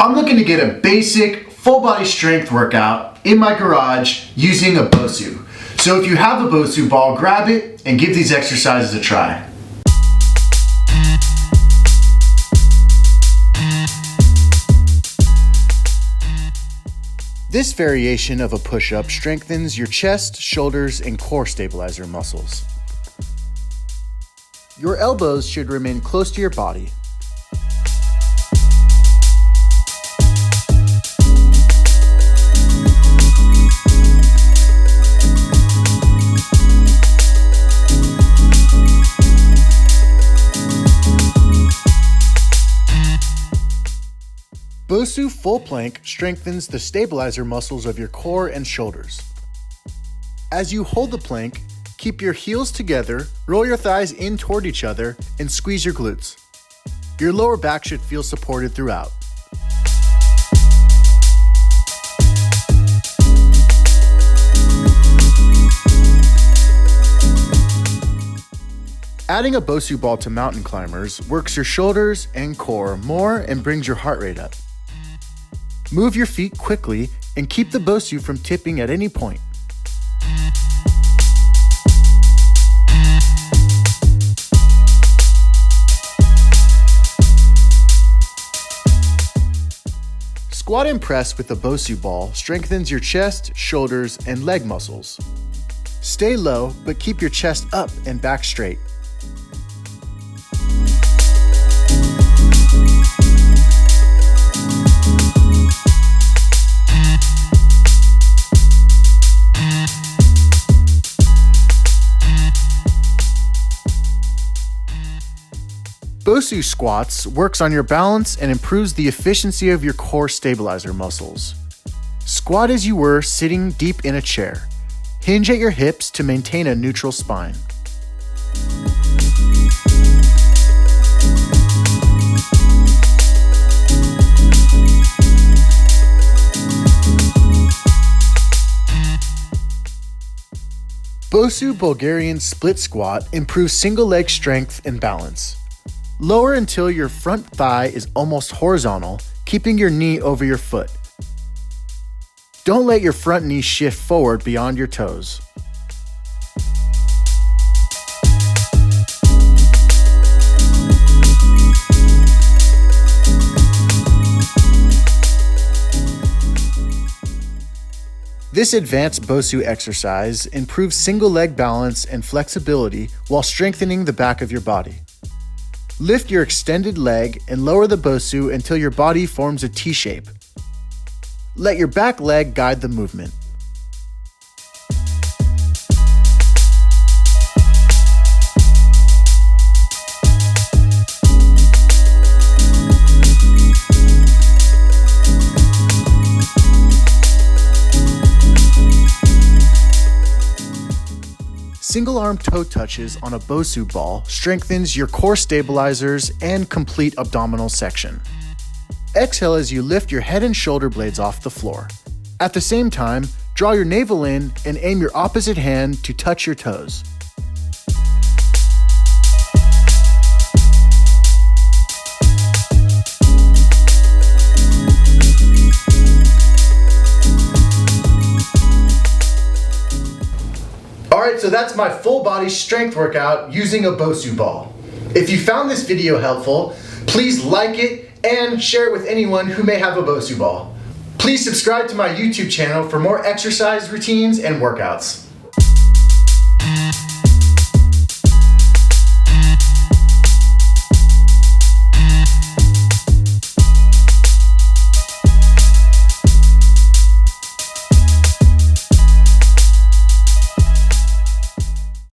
I'm looking to get a basic full body strength workout in my garage using a BOSU. So if you have a BOSU ball, grab it and give these exercises a try. This variation of a push-up strengthens your chest, shoulders, and core stabilizer muscles. Your elbows should remain close to your body. BOSU Full Plank strengthens the stabilizer muscles of your core and shoulders. As you hold the plank, keep your heels together, roll your thighs in toward each other, and squeeze your glutes. Your lower back should feel supported throughout. Adding a BOSU ball to mountain climbers works your shoulders and core more and brings your heart rate up. Move your feet quickly and keep the BOSU from tipping at any point. Squat and press with the BOSU ball strengthens your chest, shoulders, and leg muscles. Stay low, but keep your chest up and back straight. BOSU Squats works on your balance and improves the efficiency of your core stabilizer muscles. Squat as you were sitting deep in a chair. Hinge at your hips to maintain a neutral spine. BOSU Bulgarian split squat improves single leg strength and balance. Lower until your front thigh is almost horizontal, keeping your knee over your foot. Don't let your front knee shift forward beyond your toes. This advanced BOSU exercise improves single leg balance and flexibility while strengthening the back of your body. Lift your extended leg and lower the BOSU until your body forms a T shape. Let your back leg guide the movement. Single arm toe touches on a BOSU ball strengthens your core stabilizers and complete abdominal section. Exhale as you lift your head and shoulder blades off the floor. At the same time, draw your navel in and aim your opposite hand to touch your toes. Alright, so that's my full body strength workout using a BOSU ball. If you found this video helpful, please like it and share it with anyone who may have a BOSU ball. Please subscribe to my YouTube channel for more exercise routines and workouts.